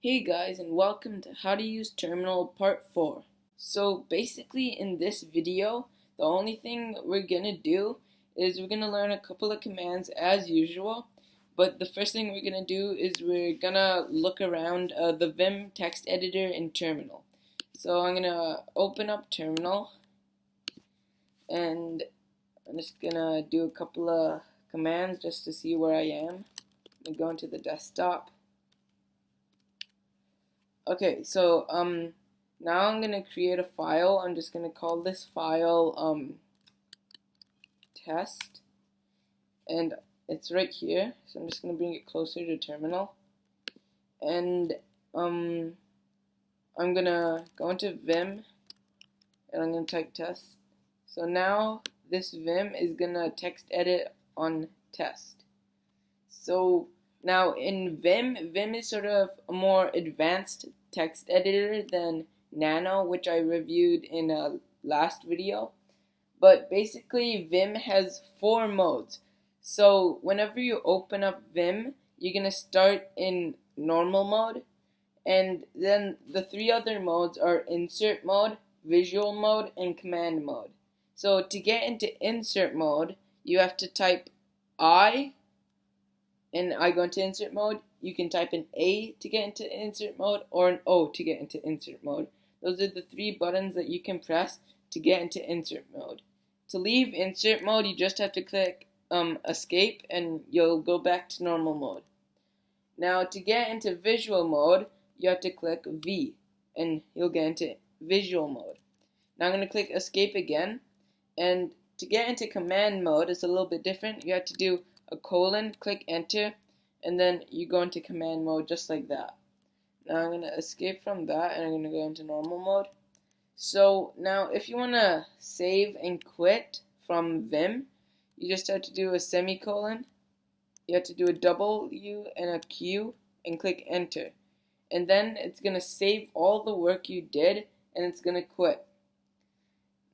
Hey guys, and welcome to How to Use Terminal Part 4. So basically in this video, the only thing we're gonna do is we're gonna learn a couple of commands as usual. But the first thing we're gonna do is we're gonna look around the Vim text editor in Terminal. So I'm gonna open up Terminal and I'm just gonna do a couple of commands just to see where I am. I'm gonna go into the desktop. Okay, so now I'm gonna create a file. I'm just gonna call this file test, and it's right here. So I'm just gonna bring it closer to terminal, and I'm gonna go into Vim, and I'm gonna type test. So now this Vim is gonna text edit on test. So now in Vim is sort of a more advanced text editor than Nano, which I reviewed in a last video. But basically Vim has 4 modes. So whenever you open up Vim, you're going to start in normal mode. And then the 3 other modes are insert mode, visual mode, and command mode. So to get into insert mode, you have to type I go into insert mode. You can type an A to get into insert mode or an O to get into insert mode. Those are the 3 buttons that you can press to get into insert mode. To leave insert mode, you just have to click escape and you'll go back to normal mode. Now to get into visual mode, you have to click V and you'll get into visual mode. Now I'm going to click escape again, and to get into command mode, it's a little bit different. You have to do a colon, click enter, and then you go into command mode just like that. Now I'm going to escape from that and I'm going to go into normal mode. So now if you want to save and quit from Vim, you just have to do a semicolon, you have to do a W and a Q and click enter. And then it's going to save all the work you did and it's going to quit.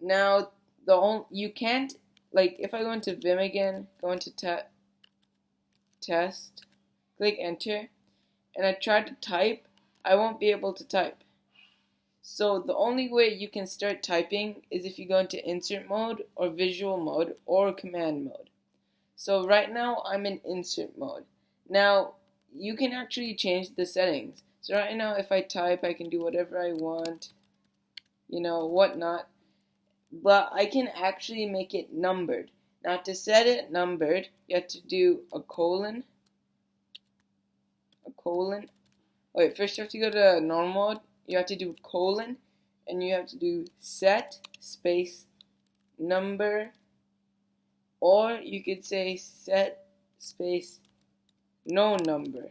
Now you can't, like if I go into Vim again, go into test, click enter, and I try to type, I won't be able to type. So the only way you can start typing is if you go into insert mode or visual mode or command mode. So right now I'm in insert mode. Now you can actually change the settings. So right now if I type, I can do whatever I want, whatnot. But I can actually make it numbered. Now to set it numbered, you have to do a colon. Wait, first you have to go to normal mode. You have to do colon, and you have to do set space number, or you could say set space no number.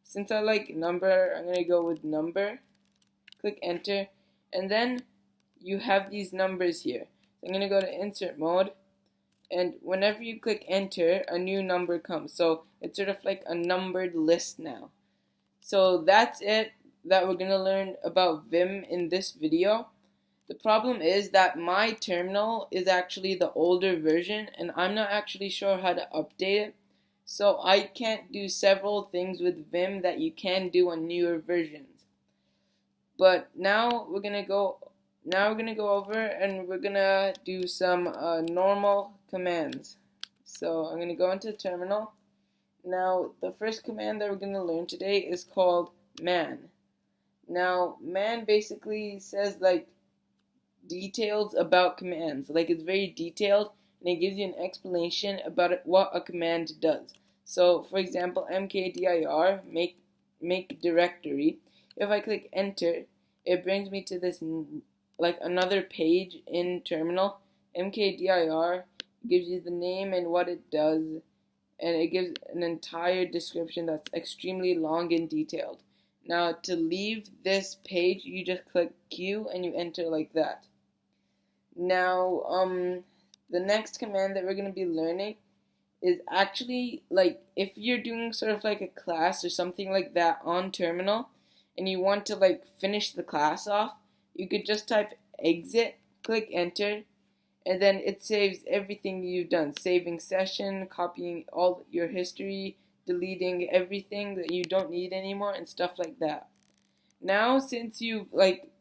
Since I like number, I'm gonna go with number. Click enter, and then you have these numbers here. So I'm gonna go to insert mode, and whenever you click enter, a new number comes. So it's sort of like a numbered list now. So that's it that we're gonna learn about Vim in this video. The problem is that my terminal is actually the older version and I'm not actually sure how to update it. So I can't do several things with Vim that you can do on newer versions. But now we're gonna go over and we're gonna do some normal commands. So I'm gonna go into terminal. Now the first command that we're gonna learn today is called man. Now man basically says like details about commands. Like it's very detailed and it gives you an explanation about what a command does. So for example, mkdir, make directory. If I click enter, it brings me to this like another page in terminal. Mkdir gives you the name and what it does, and it gives an entire description that's extremely long and detailed. Now to leave this page, you just click Q and you enter like that. Now the next command that we're going to be learning is actually like if you're doing sort of like a class or something like that on terminal and you want to like finish the class off, you could just type exit, click enter, and then it saves everything you've done, saving session, copying all your history, deleting everything that you don't need anymore, and stuff like that. Now, since you've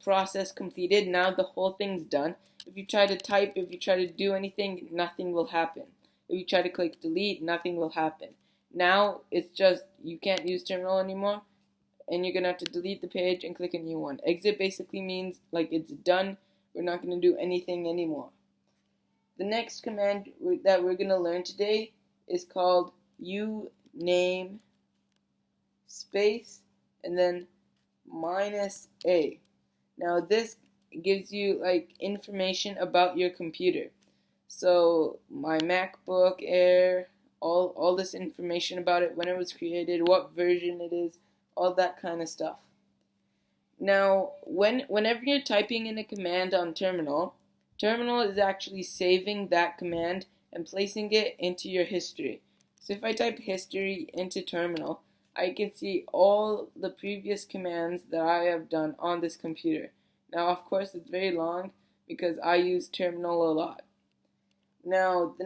process completed, now the whole thing's done. If you try to type, if you try to do anything, nothing will happen. If you try to click delete, nothing will happen. Now it's just you can't use terminal anymore, and you're gonna have to delete the page and click a new one. Exit basically means it's done. We're not gonna do anything anymore. The next command that we're gonna learn today is called uname space and then -a. Now this gives you information about your computer. So my MacBook Air, all this information about it, when it was created, what version it is, all that kind of stuff. Now whenever you're typing in a command on terminal is actually saving that command and placing it into your history. So if I type history into terminal, I can see all the previous commands that I have done on this computer. Now of course it's very long because I use terminal a lot. Now the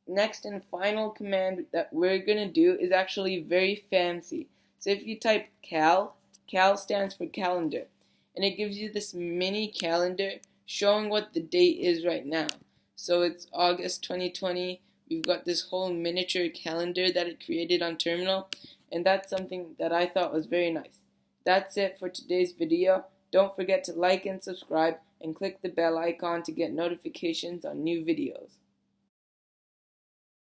next and final command that we're gonna do is actually very fancy. So if you type cal stands for calendar, and it gives you this mini calendar showing what the date is right now. So it's August 2020. We've got this whole miniature calendar that it created on terminal, and that's something that I thought was very nice. That's it for today's video. Don't forget to like and subscribe and click the bell icon to get notifications on new videos.